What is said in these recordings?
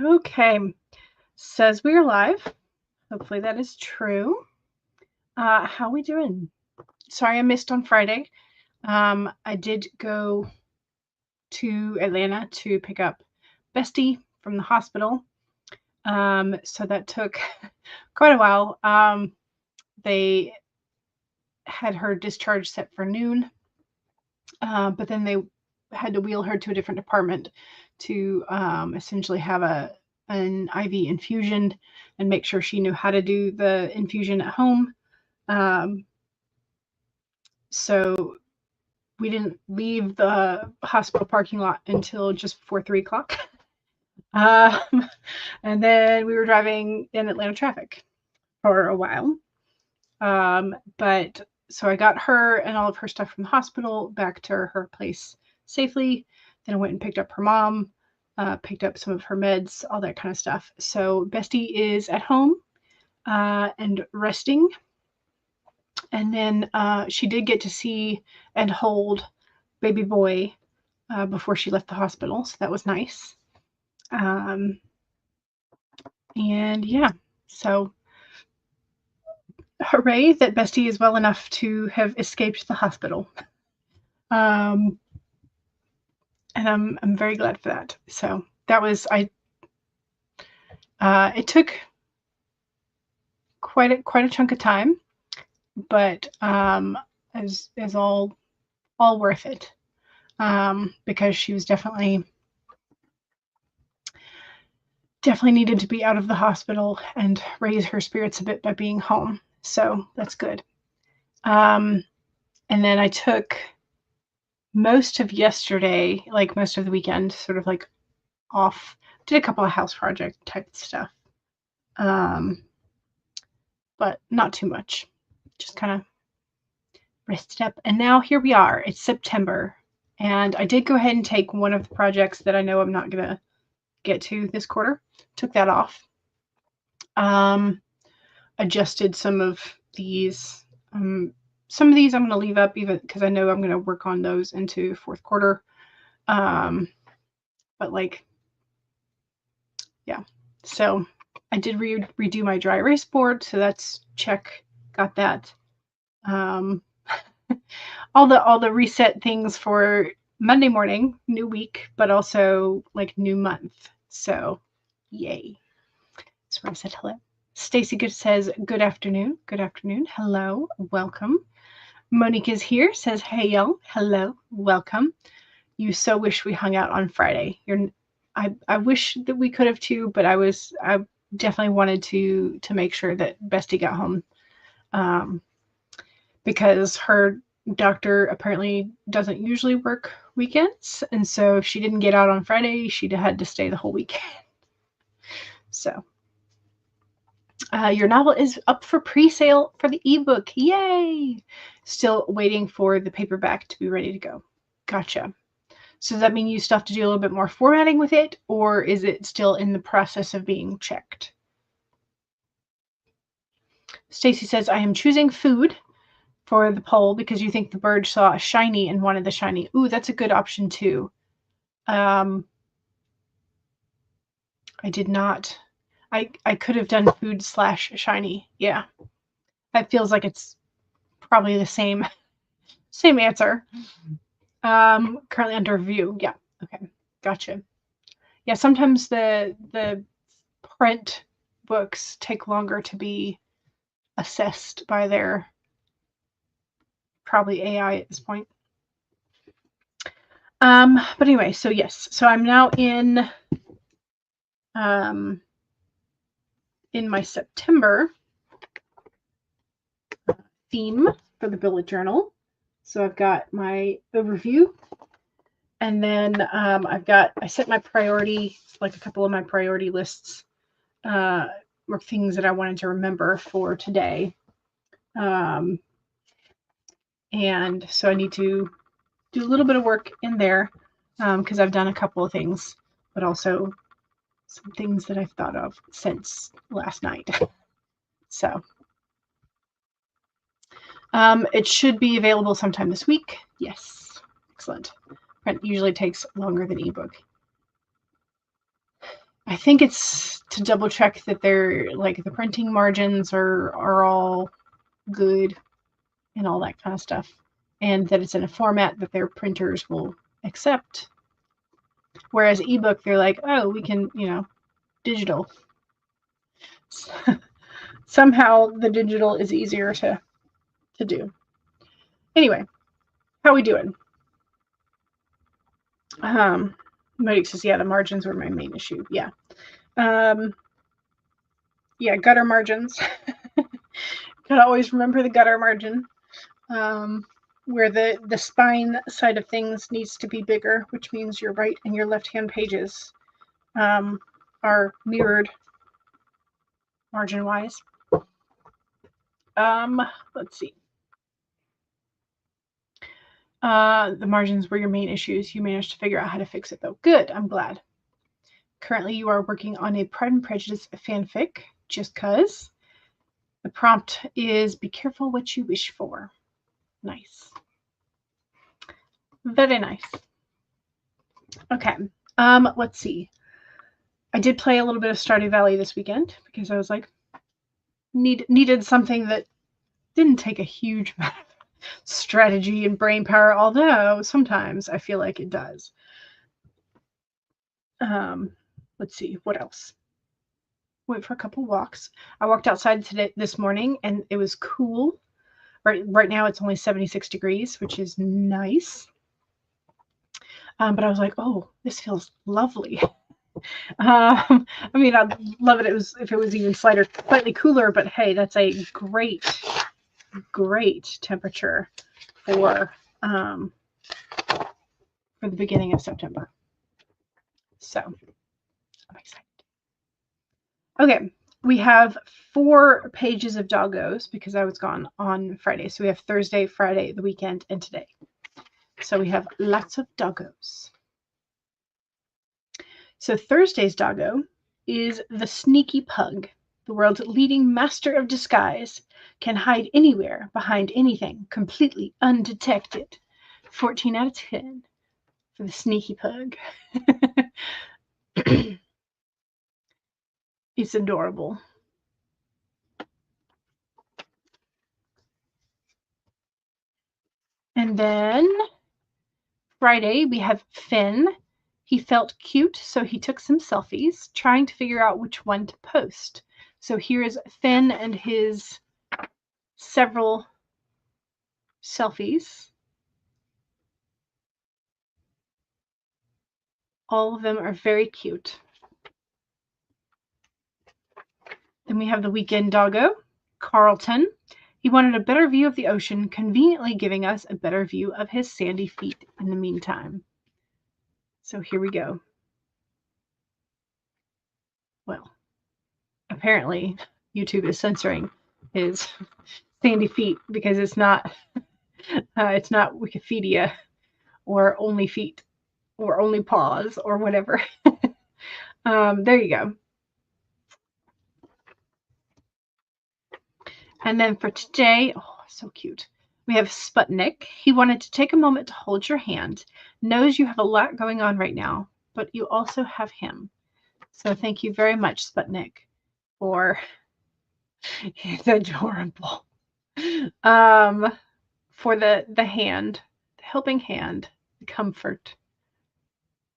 Okay, says we are live. Hopefully that is true. How we doing? Sorry I missed on Friday. I did go to Atlanta to pick up Bestie from the hospital. So that took quite a while. They had her discharge set for noon, but then they had to wheel her to a different department to essentially have an IV infusion and make sure she knew how to do the infusion at home. So we didn't leave the hospital parking lot until just before 3 o'clock. And then we were driving in Atlanta traffic for a while. But so I got her and all of her stuff from the hospital back to her place safely. Then I went and picked up her mom, picked up some of her meds, all that kind of stuff. So Bestie is at home and resting. And then she did get to see and hold baby boy before she left the hospital. So that was nice. And yeah, so hooray that Bestie is well enough to have escaped the hospital. And I'm very glad for that. So that was it took quite a chunk of time, but as all worth it, because she was definitely needed to be out of the hospital and raise her spirits a bit by being home. So that's good. And then I took most of yesterday, like most of the weekend, sort of like off. Did a couple of house project type stuff, but not too much. Just kind of rested up. And now here we are. It's September, and I did go ahead and take one of the projects that I know I'm not gonna get to this quarter. Took that off. Adjusted some of these. Some of these I'm going to leave up even because I know I'm going to work on those into fourth quarter. But like, yeah. So I did redo my dry erase board, so that's check. Got that. All the reset things for Monday morning, new week, but also like new month. So yay. That's where I said hello. Stacy Good says, good afternoon. Good afternoon. Hello. Welcome. Monique is here, says, hey, y'all. Hello. Welcome. You so wish we hung out on Friday. I wish that we could have too, but I definitely wanted to make sure that Bestie got home, because her doctor apparently doesn't usually work weekends. And so if she didn't get out on Friday, she'd have had to stay the whole weekend. So your novel is up for pre-sale for the ebook. Yay! Still waiting for the paperback to be ready to go. Gotcha. So does that mean you still have to do a little bit more formatting with it, or is it still in the process of being checked? Stacy says, I am choosing food for the poll because you think the bird saw a shiny and wanted the shiny. Ooh, that's a good option too. I did not. I could have done food / shiny. Yeah. That feels like it's probably the same answer. Currently under review. Yeah. Okay. Gotcha. Yeah, sometimes the print books take longer to be assessed by their probably AI at this point. But anyway, so yes. So I'm now in my September theme for the bullet journal. So I've got my overview, and then I set my priority, like a couple of my priority lists, were things that I wanted to remember for today. And so I need to do a little bit of work in there, because I've done a couple of things, but also some things that I've thought of since last night. So it should be available sometime this week. Yes. Excellent. Print usually takes longer than ebook. I think it's to double check that they're like the printing margins are all good and all that kind of stuff, and that it's in a format that their printers will accept. Whereas ebook, they're like, oh, we can, digital. Somehow the digital is easier to do. Anyway, how we doing? Monique says, yeah, the margins were my main issue. Yeah. Yeah, gutter margins. Gotta always remember the gutter margin. Where the spine side of things needs to be bigger, which means your right and your left hand pages are mirrored margin wise. Let's see. The margins were your main issues. You managed to figure out how to fix it though. Good, I'm glad. Currently you are working on a Pride and Prejudice fanfic, just cause. The prompt is be careful what you wish for. Nice. Very nice. Okay. Let's see. I did play a little bit of Stardew Valley this weekend because I was like, needed something that didn't take a huge amount of strategy and brain power, although sometimes I feel like it does. Let's see, what else? Went for a couple walks. I walked outside this morning and it was cool. Right now it's only 76 degrees, which is nice. But I was like, oh, this feels lovely. I mean, I'd love it if it was even slightly cooler, but hey, that's a great temperature for the beginning of September. So I'm excited. Okay, we have 4 pages of doggos because I was gone on Friday. So we have Thursday, Friday, the weekend, and today. So we have lots of doggos. So Thursday's doggo is the sneaky pug. The world's leading master of disguise can hide anywhere behind anything, completely undetected. 14 out of 10 for the sneaky pug. It's adorable. And then Friday, we have Finn. He felt cute, so he took some selfies, trying to figure out which one to post. So here is Finn and his several selfies. All of them are very cute. Then we have the weekend doggo, Carlton. He wanted a better view of the ocean, conveniently giving us a better view of his sandy feet in the meantime. So here we go. Well, apparently YouTube is censoring his sandy feet because it's not Wikipedia or only feet or only paws or whatever. There you go. And then for today, oh, so cute. We have Sputnik. He wanted to take a moment to hold your hand. Knows you have a lot going on right now, but you also have him. So thank you very much, Sputnik, for it's adorable. For the hand, the helping hand, the comfort,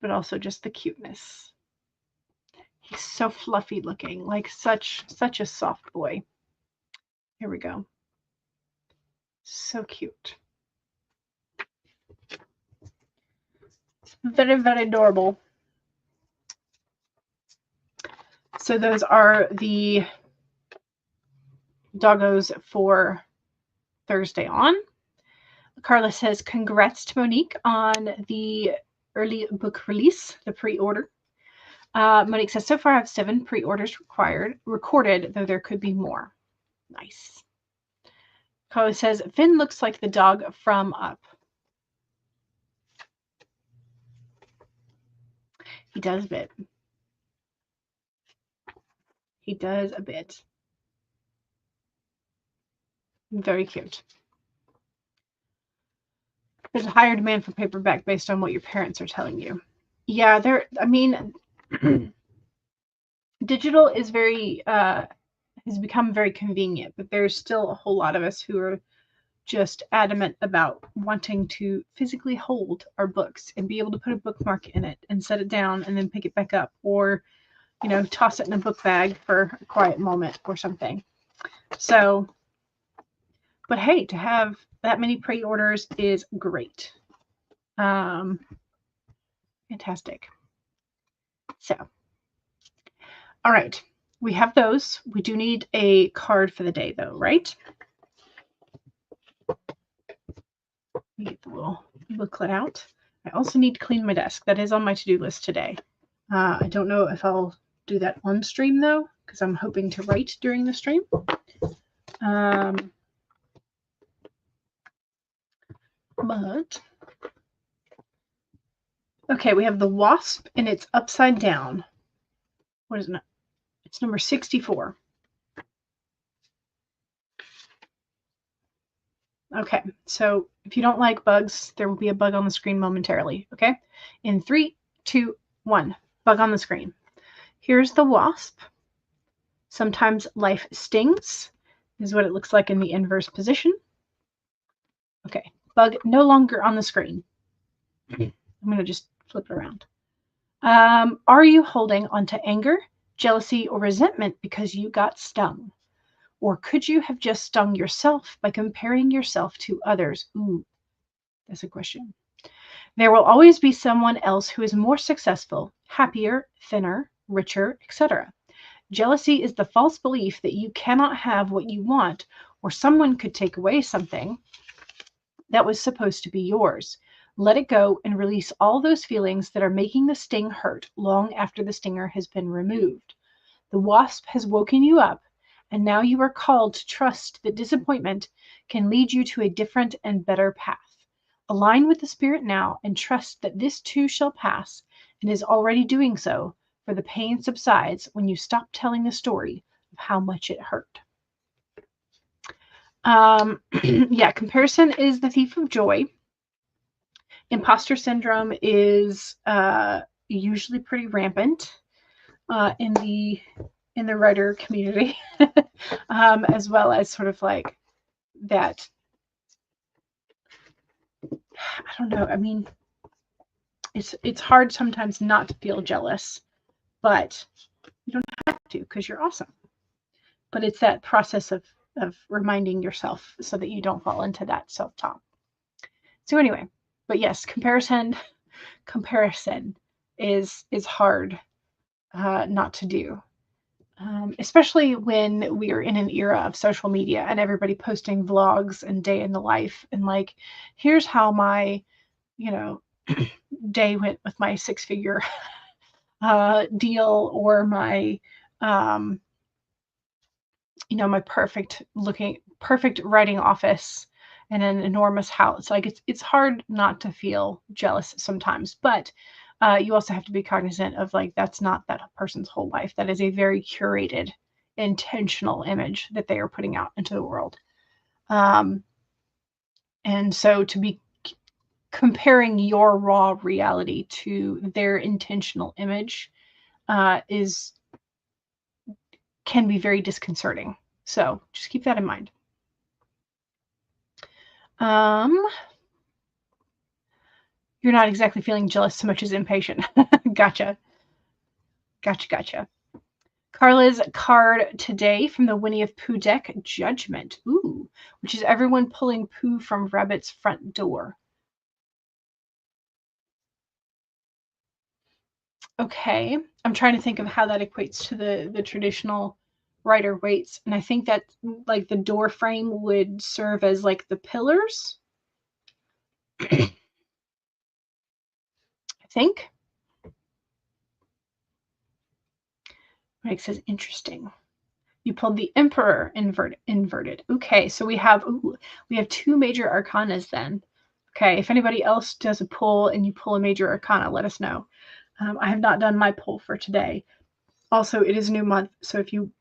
but also just the cuteness. He's so fluffy looking, like such a soft boy. Here we go. So cute. Very, very adorable. So those are the doggos for Thursday on. Carla says, congrats to Monique on the early book release, the pre-order. Monique says, so far I have 7 pre-orders recorded, though there could be more. Nice. Carla says, Finn looks like the dog from Up. He does a bit. He does a bit. Very cute. There's a higher demand for paperback based on what your parents are telling you. Yeah, I mean, Digital is has become very convenient, but there's still a whole lot of us who are just adamant about wanting to physically hold our books and be able to put a bookmark in it and set it down and then pick it back up, or toss it in a book bag for a quiet moment or something. So, but hey, to have that many pre-orders is great. Fantastic. So, all right, we have those. We do need a card for the day, though, right? Let me get the little booklet out. I also need to clean my desk. That is on my to-do list today. I don't know if I'll do that on stream, though, because I'm hoping to write during the stream. But, okay, we have the wasp, and it's upside down. What is it? It's number 64. Okay, so if you don't like bugs, there will be a bug on the screen momentarily, okay? In 3, 2, 1, bug on the screen. Here's the wasp. Sometimes life stings. This is what it looks like in the inverse position. Okay, bug no longer on the screen. I'm going to just flip it around. Are you holding onto anger, jealousy, or resentment because you got stung? Or could you have just stung yourself by comparing yourself to others? Ooh, that's a question. There will always be someone else who is more successful, happier, thinner, richer, etc. Jealousy is the false belief that you cannot have what you want, or someone could take away something that was supposed to be yours. Let it go and release all those feelings that are making the sting hurt long after the stinger has been removed. The wasp has woken you up, and now you are called to trust that disappointment can lead you to a different and better path. Align with the spirit now and trust that this too shall pass, and is already doing so, for the pain subsides when you stop telling the story of how much it hurt. Yeah, comparison is the thief of joy. Imposter syndrome is usually pretty rampant in the writer community, as well as sort of like that. I don't know. I mean, it's hard sometimes not to feel jealous, but you don't have to because you're awesome. But it's that process of reminding yourself so that you don't fall into that self-talk. So anyway, but yes, comparison is hard not to do. Especially when we are in an era of social media and everybody posting vlogs and day in the life and like, here's how my, day went with my 6-figure deal, or my, my perfect writing office and an enormous house. Like it's hard not to feel jealous sometimes, but you also have to be cognizant of like, that's not that person's whole life. That is a very curated, intentional image that they are putting out into the world. And so to be comparing your raw reality to their intentional image can be very disconcerting. So just keep that in mind. You're not exactly feeling jealous so much as impatient. Gotcha. Carla's card today from the Winnie of Pooh deck, Judgment. Ooh, which is everyone pulling poo from Rabbit's front door. Okay, I'm trying to think of how that equates to the traditional Rider Waite, and I think that like the door frame would serve as like the pillars. I think. Mike says, interesting. You pulled the Emperor inverted. Okay, so we have 2 major arcanas then. Okay, if anybody else does a pull and you pull a major arcana, let us know. I have not done my pull for today. Also, it is a new month, so if you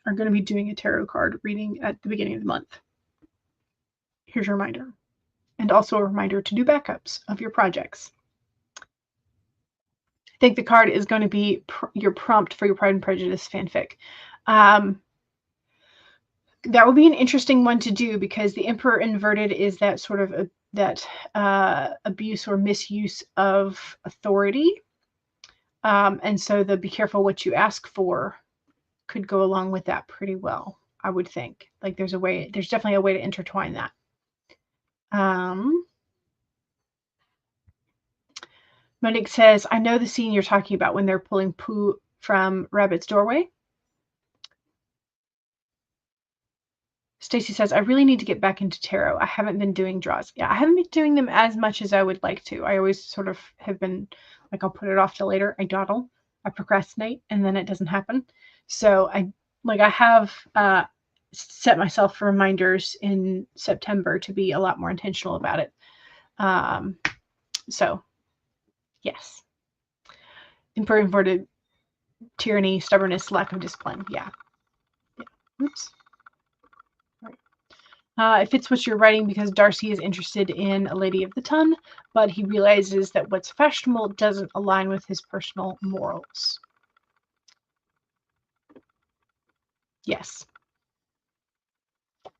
are going to be doing a tarot card reading at the beginning of the month, here's your reminder. And also a reminder to do backups of your projects. think the card is going to be your prompt for your Pride and Prejudice fanfic. That will be an interesting one to do because the Emperor inverted is that sort of abuse or misuse of authority. And so the be careful what you ask for could go along with that pretty well, I would think. Like there's definitely a way to intertwine that. Monique says, I know the scene you're talking about when they're pulling poo from Rabbit's doorway. Stacy says, I really need to get back into tarot. I haven't been doing draws. Yeah, I haven't been doing them as much as I would like to. I always sort of have been like, I'll put it off till later. I dawdle, I procrastinate, and then it doesn't happen. So I have set myself reminders in September to be a lot more intentional about it. So yes. Inverted tyranny, stubbornness, lack of discipline. Yeah. Oops. It fits what you're writing because Darcy is interested in a Lady of the Ton, but he realizes that what's fashionable doesn't align with his personal morals. Yes.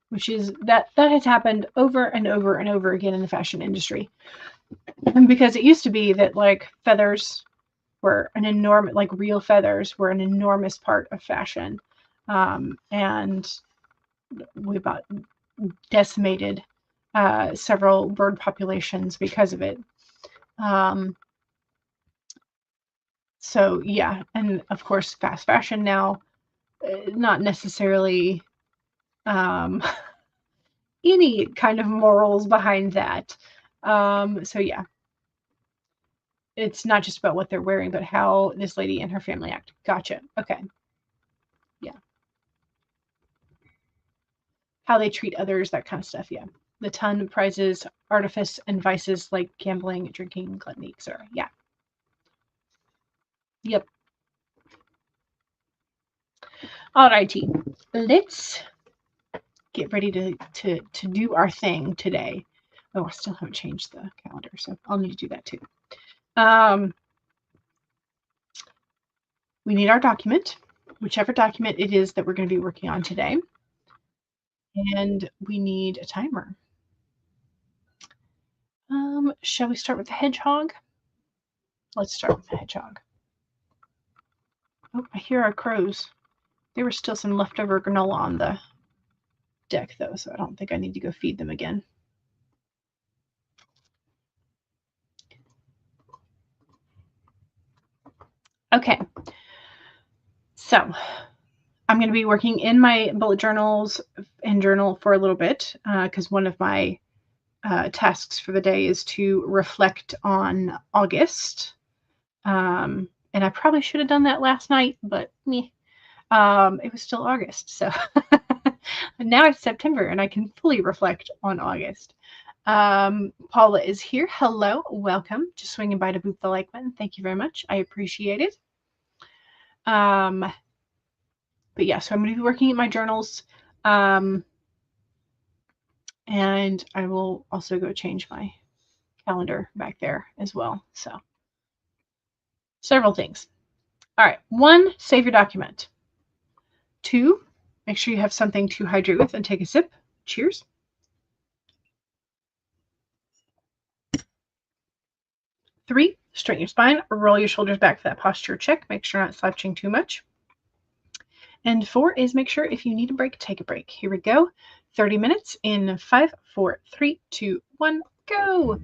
Which is that has happened over and over and over again in the fashion industry. And because it used to be that like feathers were an enormous, like real feathers were an enormous part of fashion. And we about decimated several bird populations because of it. So yeah, and of course fast fashion now, not necessarily any kind of morals behind that. So yeah, it's not just about what they're wearing, but how this lady and her family act. Gotcha. Okay. Yeah. How they treat others, that kind of stuff. Yeah. The Ton prizes artifice and vices like gambling, drinking, gluttony, etc. Yeah. Yep. Alrighty. Let's get ready to do our thing today. Oh, I still haven't changed the calendar, so I'll need to do that too. We need our document, whichever document it is that we're going to be working on today. And we need a timer. Shall we start with the hedgehog? Let's start with the hedgehog. Oh, I hear our crows. There was still some leftover granola on the deck, though, so I don't think I need to go feed them again. Okay. So I'm going to be working in my bullet journals and journal for a little bit because one of my tasks for the day is to reflect on August. And I probably should have done that last night, but it was still August. So now it's September and I can fully reflect on August. Paula is here. Hello, welcome. Just swinging by to boop the like button. Thank you very much. I appreciate it. But yeah, so I'm going to be working in my journals. And I will also go change my calendar back there as well. So several things. All right. 1, save your document. 2, make sure you have something to hydrate with and take a sip. Cheers. 3, straighten your spine, roll your shoulders back for that posture check. Make sure you're not slouching too much. And 4 is make sure if you need a break, take a break. Here we go. 30 minutes in 5, 4, 3, 2, 1, go.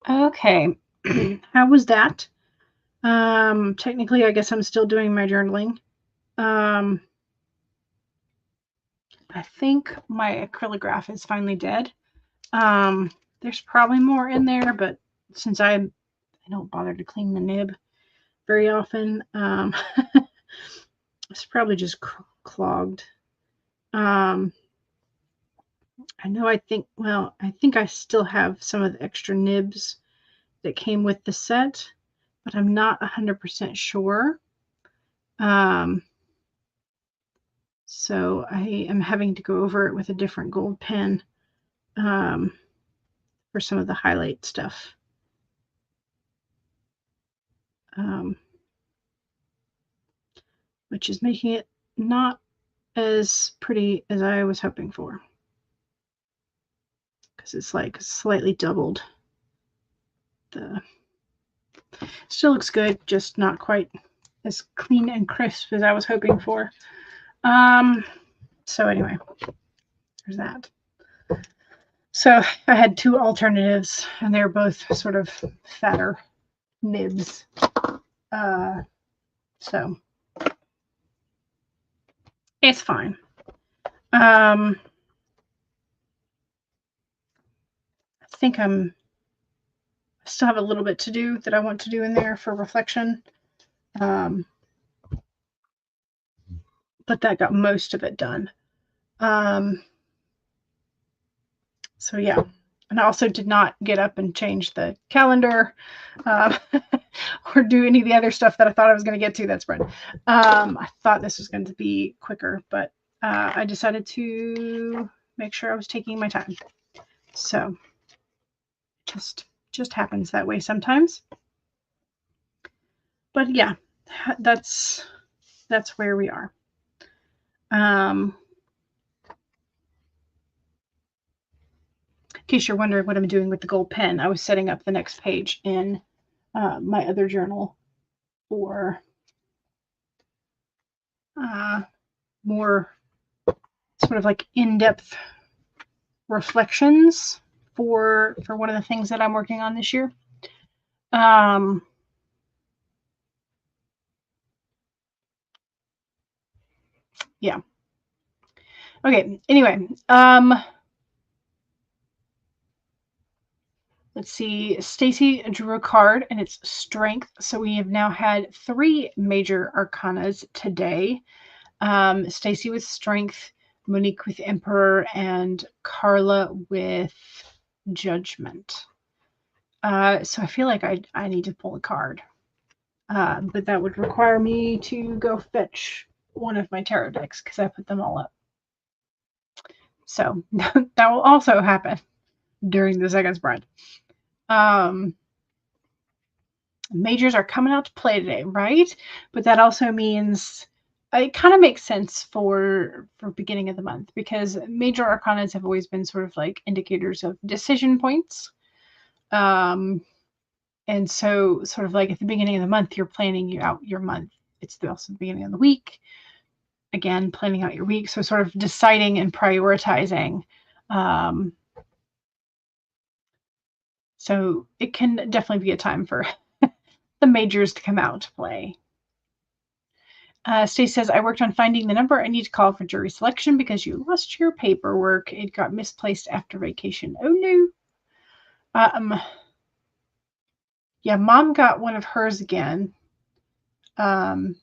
Okay. How was that? Technically, I guess I'm still doing my journaling. Um, I think my acrylograph is finally dead. There's probably more in there, but since I don't bother to clean the nib very often, it's probably just clogged. I know I think I still have some of the extra nibs that came with the set, but I'm not 100% sure. So I am having to go over it with a different gold pen for some of the highlight stuff. Which is making it not as pretty as I was hoping for. Because it's like slightly doubled. Still looks good, just not quite as clean and crisp as I was hoping for. So anyway, there's that. So I had two alternatives, and they're both sort of fatter nibs. So it's fine. I think I still have a little bit to do that I want to do in there for reflection. But that got most of it done. So yeah. And I also did not get up and change the calendar or do any of the other stuff that I thought I was going to get to that spread. I thought this was going to be quicker, but I decided to make sure I was taking my time. So just happens that way sometimes. But yeah, that's where we are. In case you're wondering what I'm doing with the gold pen, I was setting up the next page in my other journal for more sort of like in-depth reflections for one of the things that I'm working on this year. Yeah. Okay, anyway, let's see. Stacy drew a card and it's strength. So we have now had 3 major arcanas today. Stacy with strength, Monique with emperor, and Carla with judgment. So I feel like I need to pull a card. But that would require me to go fetch one of my tarot decks because I put them all up. So that will also happen during the second spread. Majors are coming out to play today, right? But that also means it kind of makes sense for beginning of the month because major arcanas have always been sort of like indicators of decision points. And so sort of like at the beginning of the month, you're planning out your month. It's also the beginning of the week. Again, planning out your week. So sort of deciding and prioritizing. So it can definitely be a time for the majors to come out to play. Stace says, I worked on finding the number I need to call for jury selection because you lost your paperwork. It got misplaced after vacation. Oh, no. Yeah, Mom got one of hers again. And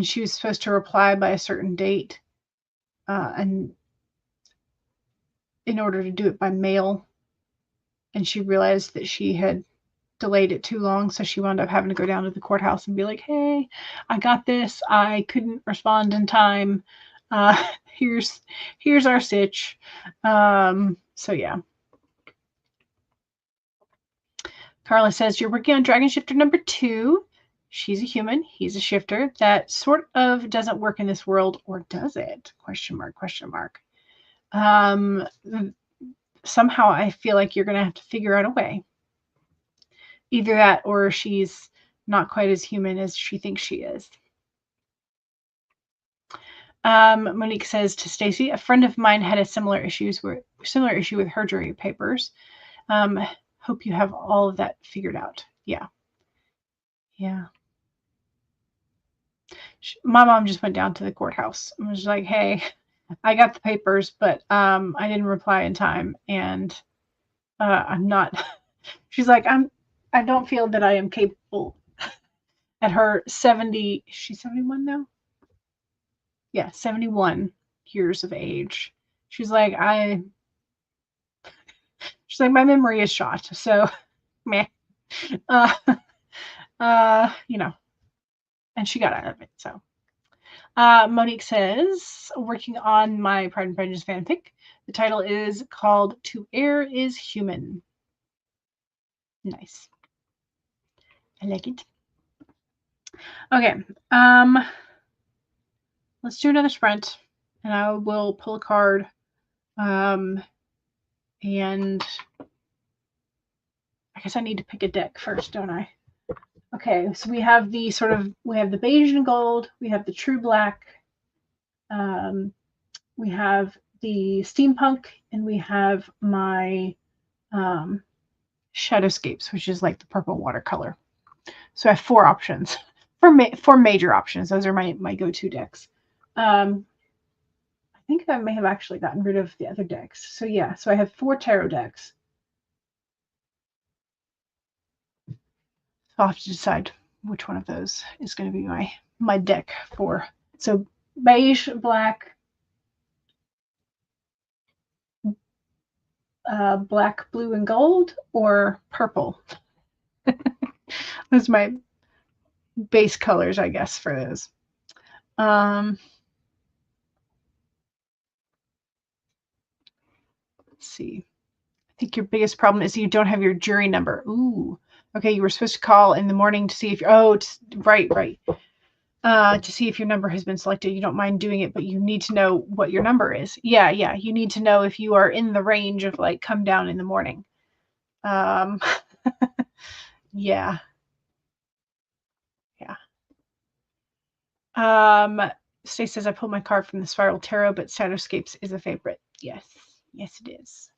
she was supposed to reply by a certain date. And in order to do it by mail. And she realized that she had delayed it too long, so she wound up having to go down to the courthouse and be like, hey, I got this. I couldn't respond in time. Here's our sitch. So yeah. Carla says, you're working on Dragon Shifter number 2. She's a human. He's a shifter. That sort of doesn't work in this world, or does it? Question mark, question mark. Somehow I feel like you're going to have to figure out a way. Either that or she's not quite as human as she thinks she is. Monique says to Stacy, a friend of mine had a similar issue with her jury papers. Hope you have all of that figured out. Yeah. Yeah. My mom just went down to the courthouse and was like, hey, I got the papers, but I didn't reply in time. And I'm not, she's like, I don't feel that I am capable at her 70, she's 71 now? Yeah, 71 years of age. She's like, my memory is shot. So, meh. uh, you know, and she got out of it. So, Monique says, working on my Pride and Prejudice fanfic. The title is called To Err is Human. Nice. I like it. Okay. Let's do another sprint, and I will pull a card. And I guess I need to pick a deck first, don't I? Okay, so we have the beige and gold, we have the true black, we have the steampunk, and we have my Shadowscapes, which is like the purple watercolor. So I have 4 options for major options. Those are my go-to decks. I think I may have actually gotten rid of the other decks. So yeah, so I have 4 tarot decks. So I'll have to decide which one of those is going to be my deck for. So beige, black, black, blue, and gold, or purple. Those are my base colors, I guess, for those. Let's see. I think your biggest problem is you don't have your jury number. Ooh. Okay, you were supposed to call in the morning to see if right. To see if your number has been selected. You don't mind doing it, but you need to know what your number is. Yeah. You need to know if you are in the range of like come down in the morning. Yeah. Stace says I pulled my card from the Spiral Tarot, but Shadowscapes is a favorite. Yes, it is.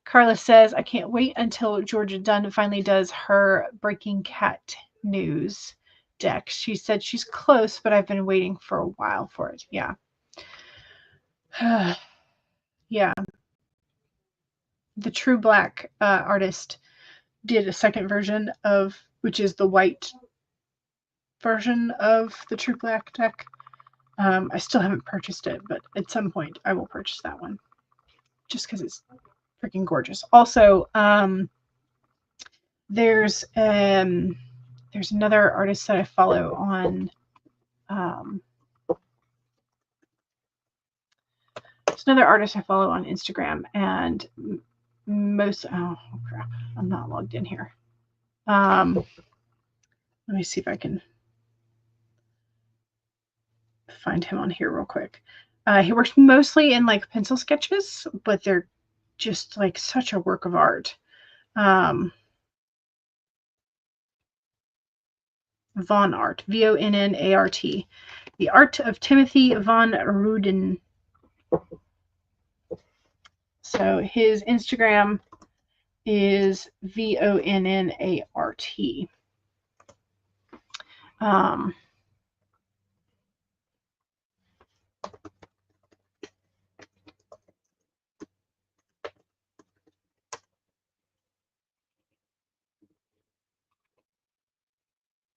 Carla says I can't wait until Georgia Dunn finally does her Breaking Cat news deck. She said she's close, but I've been waiting for a while for it. Yeah. Yeah. The True Black artist did a second version of, which is the white version of the True Black deck. I still haven't purchased it, but at some point I will purchase that one just because it's freaking gorgeous. Also, there's another artist that I follow on there's another artist I follow on Instagram, and oh crap, I'm not logged in here. Let me see if I can find him on here real quick. He works mostly in like pencil sketches, but they're just like such a work of art. Von Art, Vonnart. The Art of Timothy von Ruden. So his Instagram is Vonnart.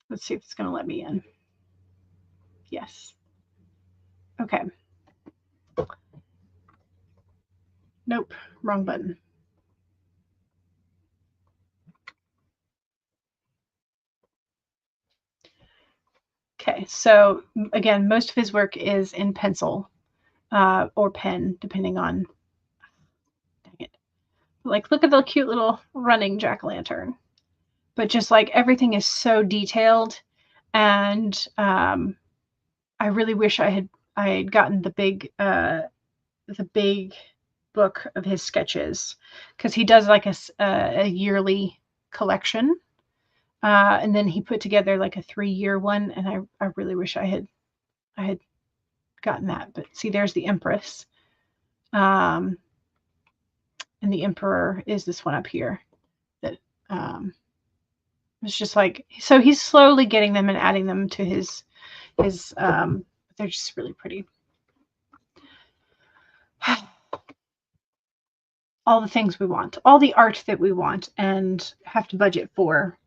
Let's see if it's going to let me in. Yes. Okay. Nope, wrong button. Okay, so again, most of his work is in pencil or pen, depending on. Dang it! Like, look at the cute little running jack-o'-lantern. But just like everything is so detailed, and I really wish I had gotten the big book of his sketches, because he does like a yearly collection, and then he put together like a 3-year one, and I really wish I had gotten that. But see, there's the Empress, and the Emperor is this one up here. That it's just like, so he's slowly getting them and adding them to his they're just really pretty. All the things we want, all the art that we want and have to budget for,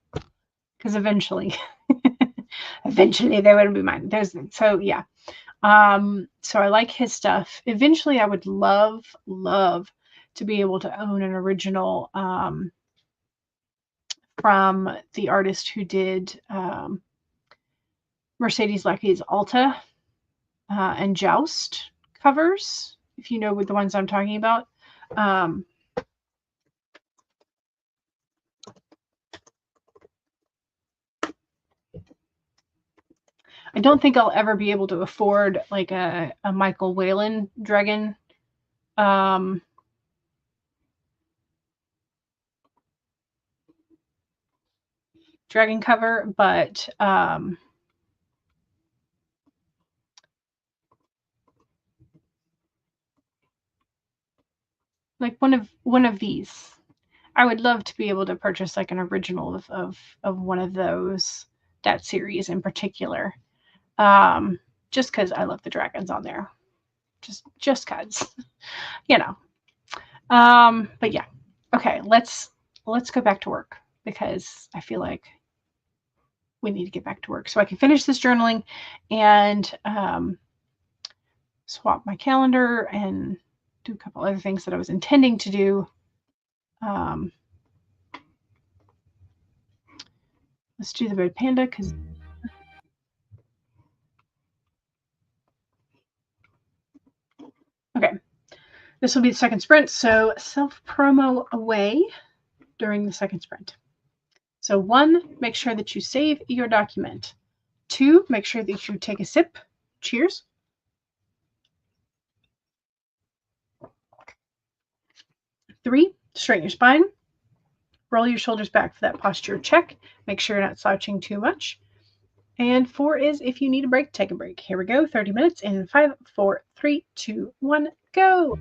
because eventually they wouldn't be mine. So yeah. So I like his stuff. Eventually I would love to be able to own an original from the artist who did Mercedes Lecky's Alta and Joust covers, if you know what the ones I'm talking about. I don't think I'll ever be able to afford like a Michael Whalen dragon dragon cover, but like one of these. I would love to be able to purchase like an original of one of those, that series in particular. Just because I love the dragons on there. Just cause. You know. But yeah. Okay, let's go back to work because I feel like we need to get back to work so I can finish this journaling and swap my calendar and do a couple other things that I was intending to do. Let's do the red panda because okay, this will be the second sprint. So self-promo away during the second sprint. So 1, make sure that you save your document. 2, make sure that you take a sip. Cheers. 3, straighten your spine. Roll your shoulders back for that posture check. Make sure you're not slouching too much. And 4 is if you need a break, take a break. Here we go. 30 minutes in 5, 4, 3, 2, 1, go.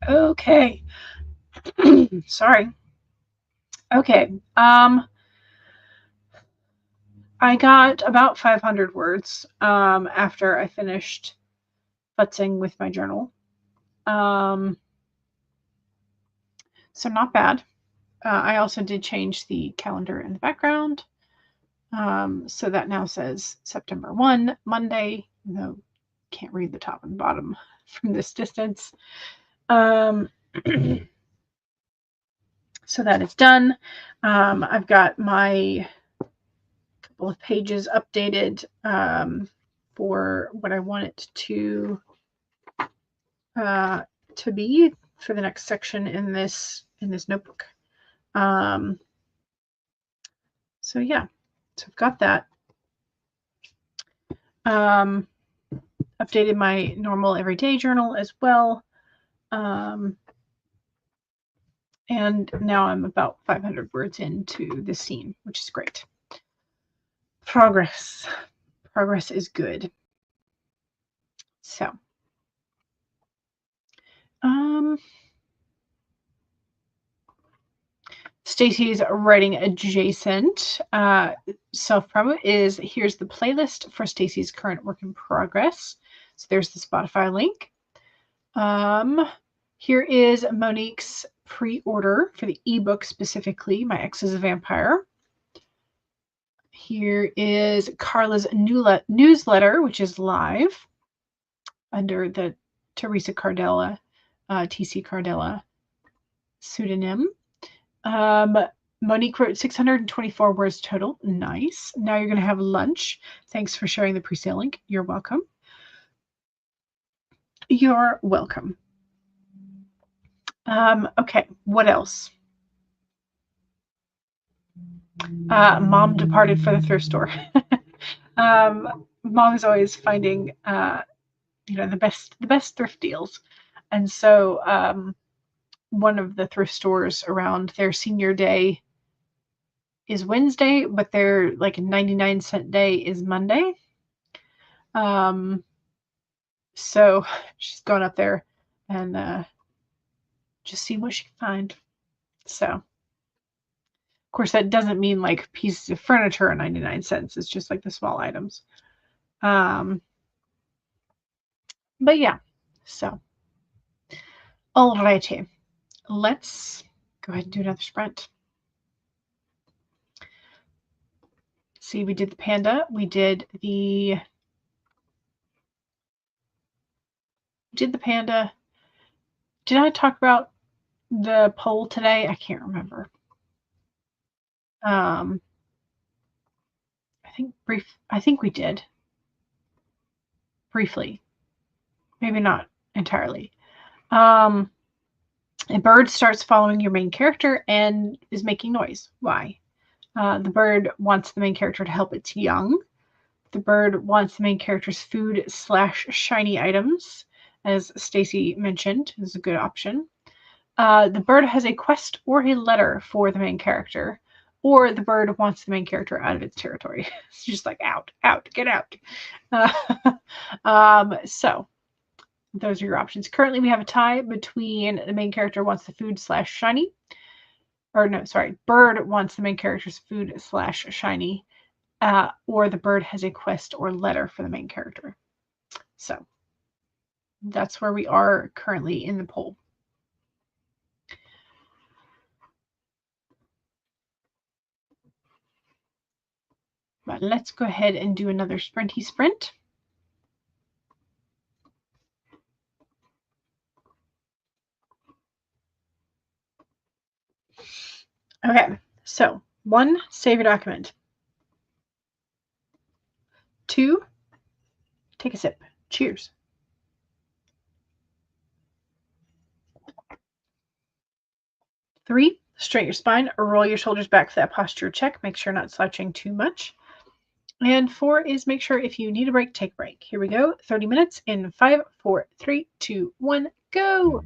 Okay. Sorry. Okay. I got about 500 words after I finished futzing with my journal. So not bad. I also did change the calendar in the background. So that now says September 1, Monday. No, can't read the top and bottom from this distance. So that is done. I've got my couple of pages updated for what I want it to be for the next section in this notebook. So yeah, so I've got that. Updated my normal everyday journal as well. And now I'm about 500 words into this scene, which is great. Progress is good. So, Stacy's writing adjacent. Self-promo is here's the playlist for Stacy's current work in progress. So there's the Spotify link. Here is Monique's pre-order for the ebook specifically, My Ex is a Vampire. Here is Carla's newsletter, which is live under the Teresa Cardella, TC Cardella pseudonym. Monique wrote 624 words total. Nice. Now you're going to have lunch. Thanks for sharing the pre-sale link. You're welcome. You're welcome. Okay, what else? Mom departed for the thrift store. Mom is always finding, the best thrift deals, and so one of the thrift stores around their senior day is Wednesday, but their like 99-cent day is Monday. So she's gone up there and just see what she can find. So, of course, that doesn't mean like pieces of furniture are 99 cents. It's just like the small items. But yeah, so alrighty, let's go ahead and do another sprint. See, we did the panda. We did the panda. Did I talk about the poll today? I can't remember. I think we did briefly, maybe not entirely. A bird starts following your main character and is making noise. Why? The bird wants the main character to help its young. The bird wants the main character's food/shiny items, as Stacy mentioned, is a good option. The bird has a quest or a letter for the main character, or the bird wants the main character out of its territory. It's just like out, get out. So those are your options. Currently, we have a tie between the main character wants the food/shiny, or no, sorry, bird wants the main character's food/shiny, or the bird has a quest or letter for the main character. So that's where we are currently in the poll. But let's go ahead and do another sprinty sprint. Okay, so 1, save your document. 2, take a sip. Cheers. 3, straighten your spine or roll your shoulders back for that posture check. Make sure you're not slouching too much. And 4 is make sure if you need a break, take a break. Here we go. 30 minutes in 5, 4, 3, 2, 1, go.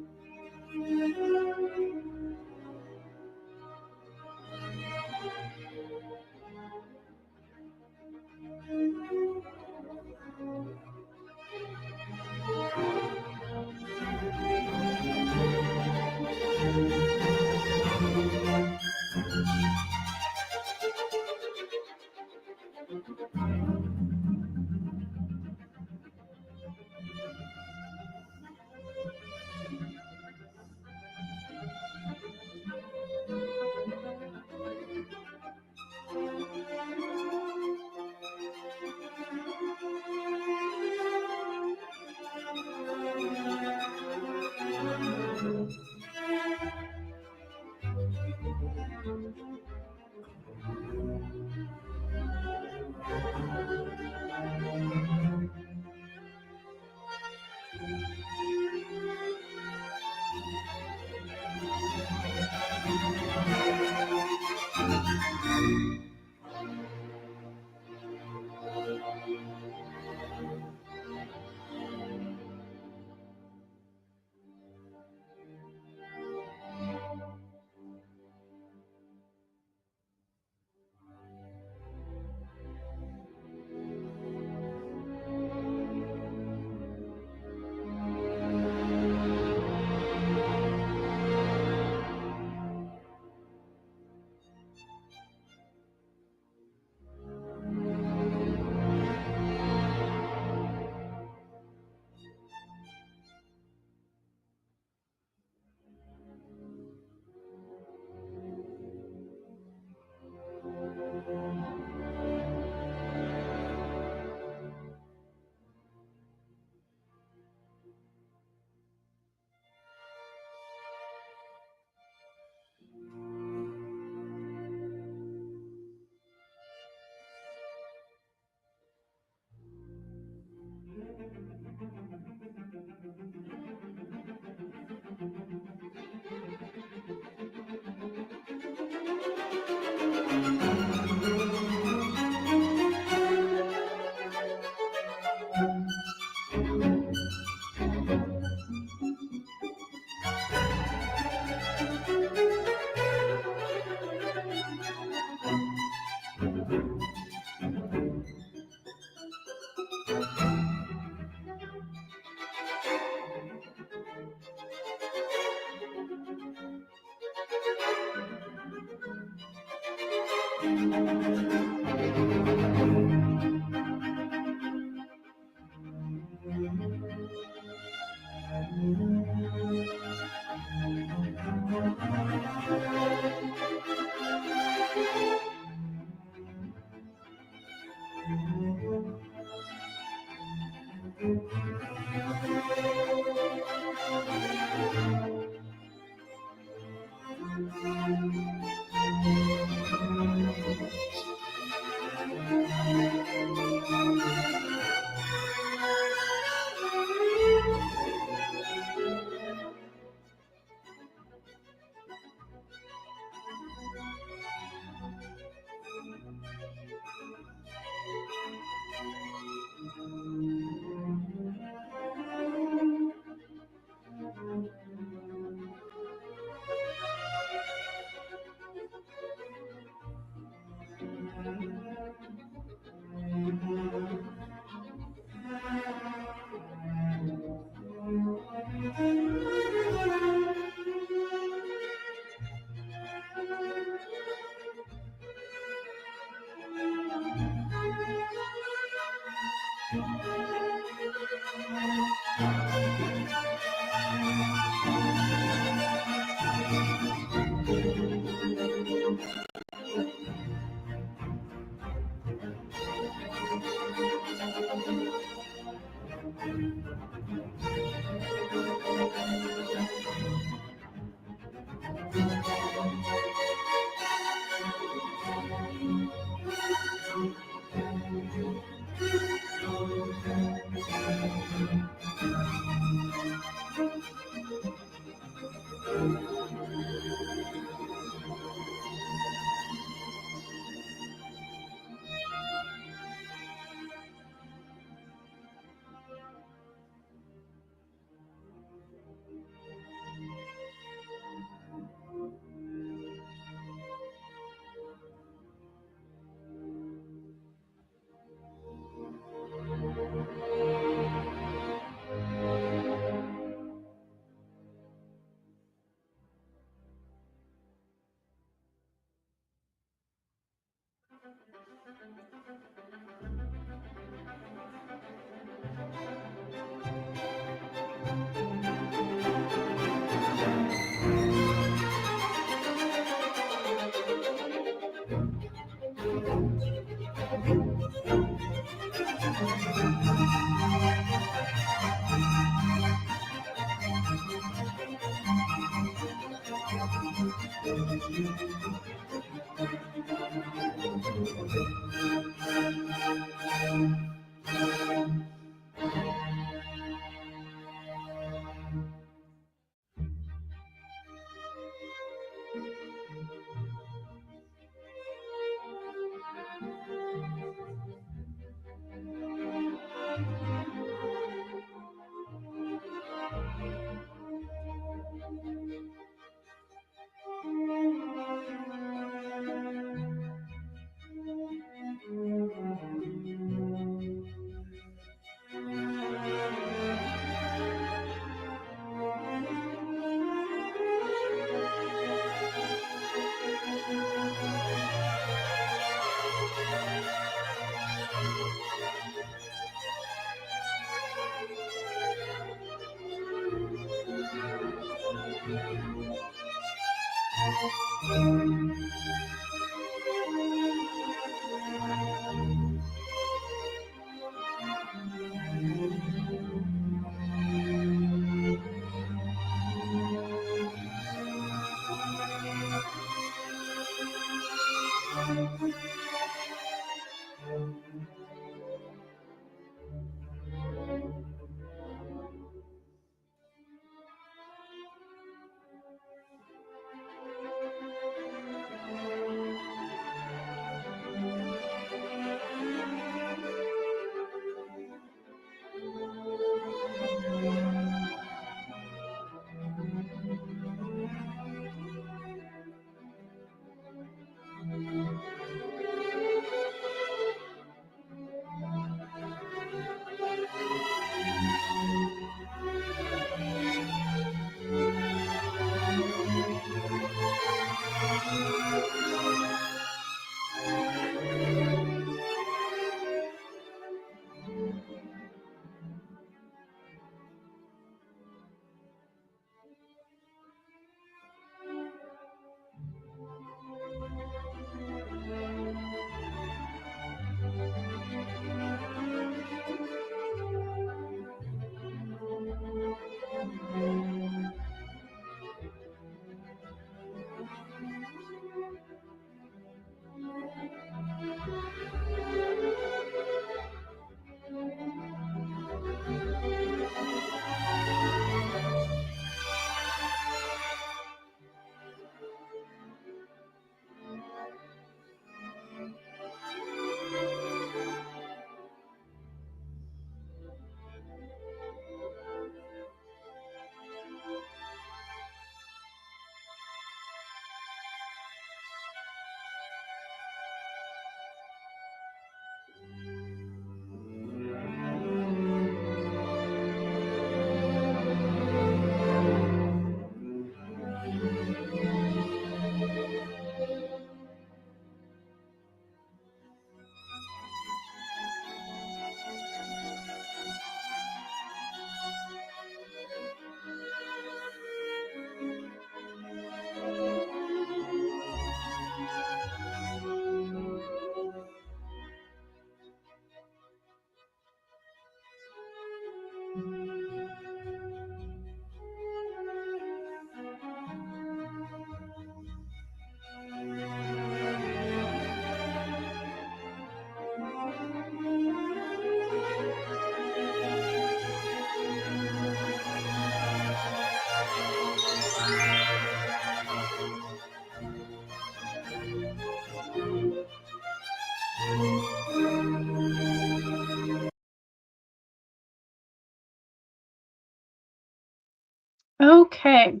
Okay,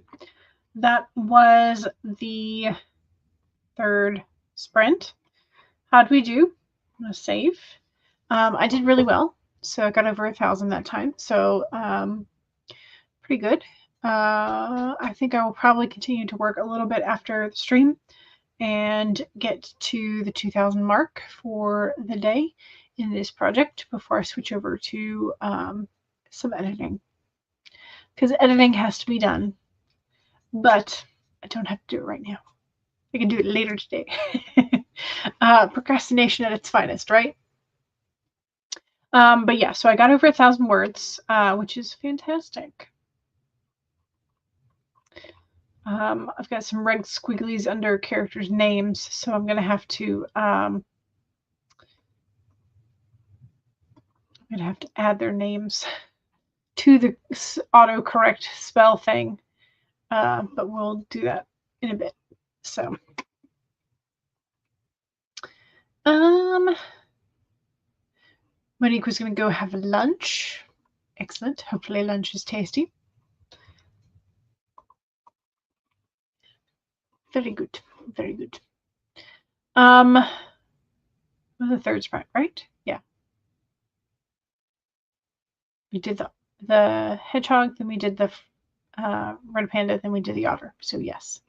that was the third sprint. How'd we do? I'm gonna save. I did really well, so I got over 1,000 that time. So pretty good. I think I will probably continue to work a little bit after the stream and get to the 2,000 mark for the day in this project before I switch over to some editing. Because editing has to be done, but I don't have to do it right now. I can do it later today. Procrastination at its finest, right? But yeah, so I got over 1,000 words, which is fantastic. I've got some red squigglies under characters' names, so I'm going to have to add their names to the autocorrect spell thing, but we'll do that in a bit. So, Monique was going to go have lunch. Excellent. Hopefully lunch is tasty. Very good. Very good. The third sprite, right? Yeah. We did the hedgehog, then we did the red panda, then we did the otter. So yes.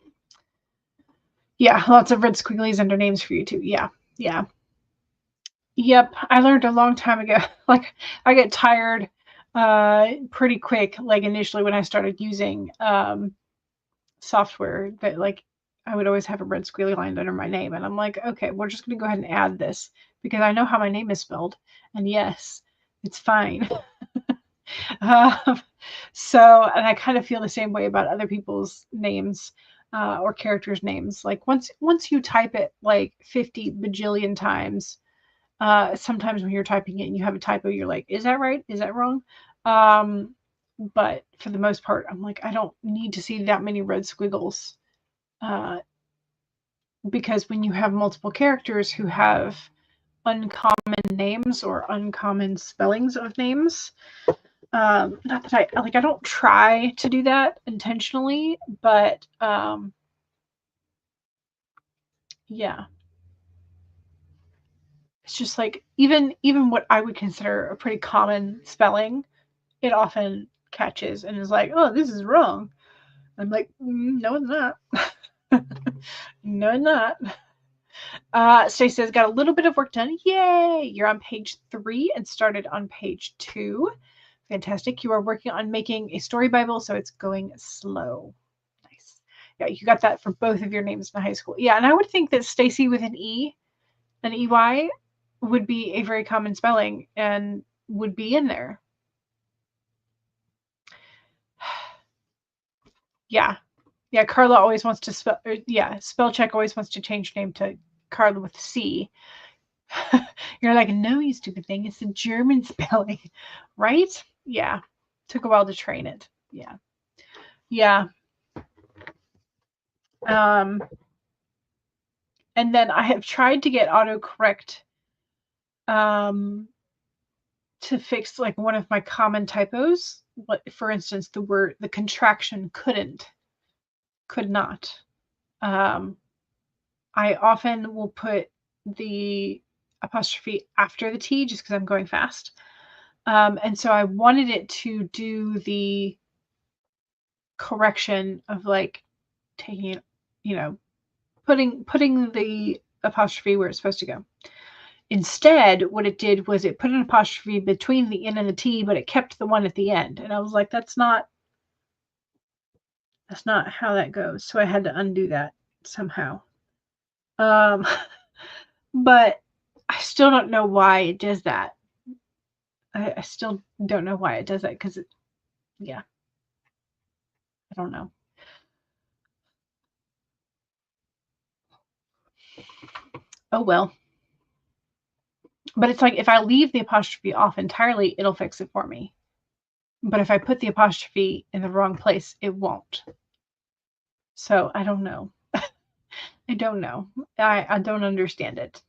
Yeah, lots of red squigglies under names for you too. Yeah, yeah. Yep, I learned a long time ago. Like, I get tired pretty quick, like initially when I started using software, that like I would always have a red squiggly line under my name. And I'm like, okay, we're just going to go ahead and add this because I know how my name is spelled. And yes, it's fine. So, and I kind of feel the same way about other people's names or characters' names. Like once you type it like 50 bajillion times, sometimes when you're typing it and you have a typo, you're like, is that right? Is that wrong? But for the most part, I'm like, I don't need to see that many red squiggles. Because when you have multiple characters who have uncommon names or uncommon spellings of names, not that I don't try to do that intentionally, but yeah, it's just like even what I would consider a pretty common spelling, it often catches and is like, oh, this is wrong. I'm like, no, it's not. No, it's not. Stacey says, got a little bit of work done. Yay! You're on page 3 and started on page 2. Fantastic. You are working on making a story Bible, so it's going slow. Nice. Yeah, you got that for both of your names in high school. Yeah, and I would think that Stacey with an E, an EY, would be a very common spelling and would be in there. Yeah. Yeah, Carla always wants to spell check always wants to change your name to Carla with C. You're like, no, you stupid thing. It's a German spelling, right? Yeah. Took a while to train it. Yeah. Yeah. And then I have tried to get autocorrect to fix like one of my common typos. For instance, the contraction could not. I often will put the apostrophe after the T just because I'm going fast. And so I wanted it to do the correction of like taking it, putting the apostrophe where it's supposed to go. Instead, what it did was it put an apostrophe between the N and the T, but it kept the one at the end. And I was like, that's not how that goes. So I had to undo that somehow. But I still don't know why it does that. I still don't know why it does that because yeah, I don't know. Oh well. But it's like if I leave the apostrophe off entirely, it'll fix it for me. But if I put the apostrophe in the wrong place, it won't. So I don't know. I don't know. I don't understand it.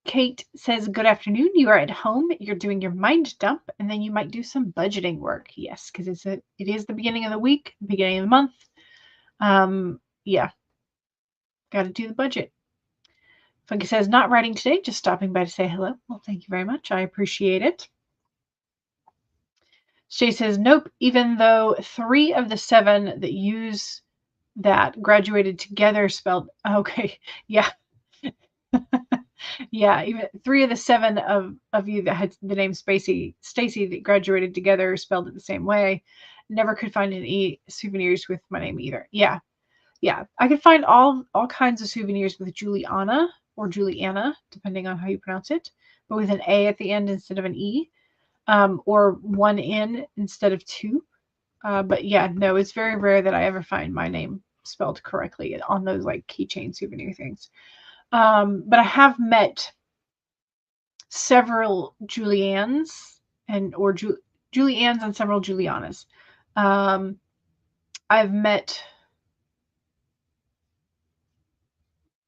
Kate says, good afternoon. You are at home. You're doing your mind dump, and then you might do some budgeting work. Yes, because it is the beginning of the week, beginning of the month. Yeah. Got to do the budget. Funky says, not writing today, just stopping by to say hello. Well, thank you very much. I appreciate it. Shay says, nope, even though 3 of the 7 that use that graduated together spelled, okay, yeah. Yeah, even 3 of the 7 of you that had the name Stacy that graduated together spelled it the same way. Never could find any souvenirs with my name either. Yeah. Yeah. I could find all kinds of souvenirs with Juliana or Juliana, depending on how you pronounce it, but with an A at the end instead of an E, or one N instead of two. But yeah, no, it's very rare that I ever find my name spelled correctly on those like keychain souvenir things. But I have met several Juliannes or Juliannes and several Julianas. I've met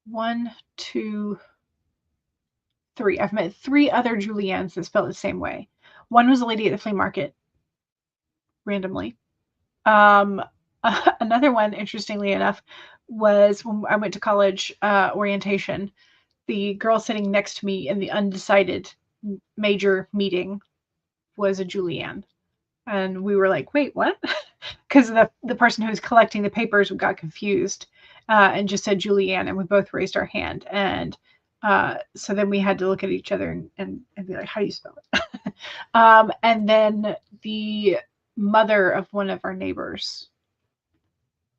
1, 2, 3. I've met 3 other Juliannes that spell it the same way. One was a lady at the flea market, randomly. Another one, interestingly enough, was when I went to college orientation. The girl sitting next to me in the undecided major meeting was a Julianne. And we were like, wait, what? Because the person who was collecting the papers got confused and just said Julianne, and we both raised our hand. And so then we had to look at each other and be like, how do you spell it? And then the mother of one of our neighbors,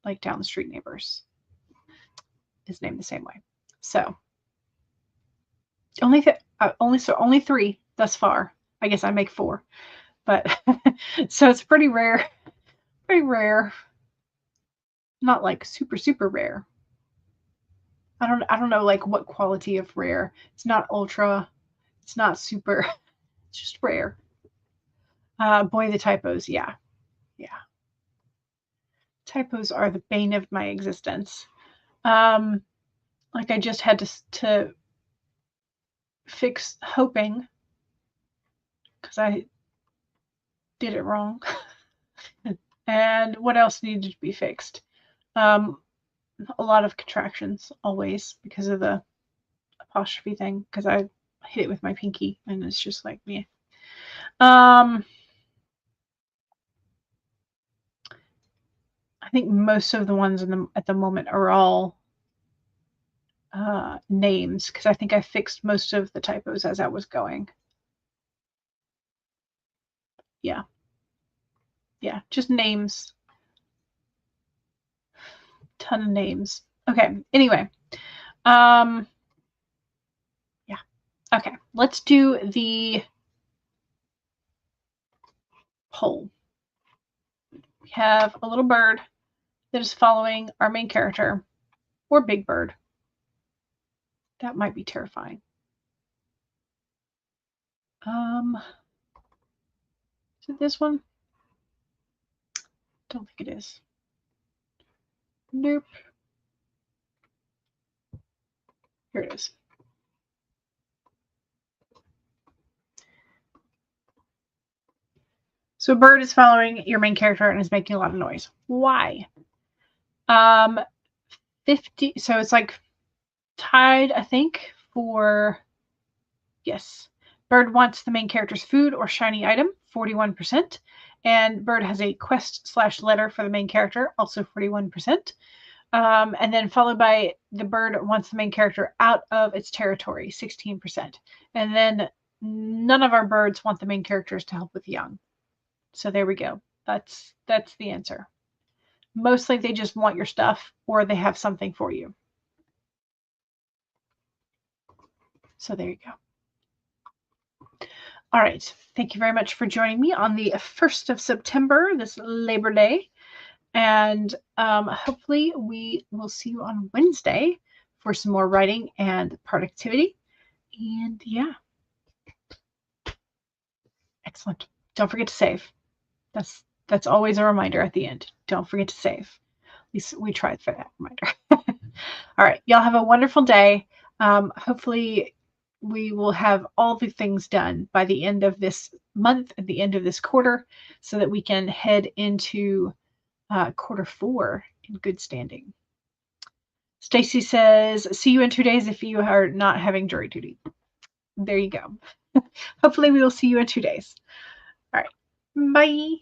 like down the street neighbors, is named the same way. So only 3 thus far. I guess I make 4, but so it's pretty rare. Pretty rare. Not like super rare. I don't know like what quality of rare. It's not ultra. It's not super. It's just rare. Boy, the typos. Yeah. Typos are the bane of my existence. Like I just had to fix hoping because I did it wrong. And what else needed to be fixed? A lot of contractions always because of the apostrophe thing, because I hit it with my pinky and it's just like me. I think most of the ones at the moment are all names, because I think I fixed most of the typos as I was going. Yeah, just names. Ton of names. Okay, anyway. Yeah. Okay, let's do the poll. We have a little bird that is following our main character, or big bird. That might be terrifying. Is it this one? Don't think it is. Nope. Here it is. So a bird is following your main character and is making a lot of noise. Why? 50. So it's like tied, I think, for, yes. Bird wants the main character's food or shiny item, 41%. And bird has a quest/letter for the main character, also 41%. And then followed by the bird wants the main character out of its territory, 16%. And then none of our birds want the main characters to help with young. So there we go. That's the answer. Mostly they just want your stuff or they have something for you. So there you go. All right. Thank you very much for joining me on the 1st of September, this Labor Day. And hopefully we will see you on Wednesday for some more writing and productivity. And yeah. Excellent. Don't forget to save. That's always a reminder at the end. Don't forget to save. At least we tried for that reminder. All right. Y'all have a wonderful day. Hopefully we will have all the things done by the end of this month, at the end of this quarter, so that we can head into quarter 4 in good standing. Stacy says, see you in 2 days if you are not having jury duty. There you go. Hopefully we will see you in 2 days. All right. Bye.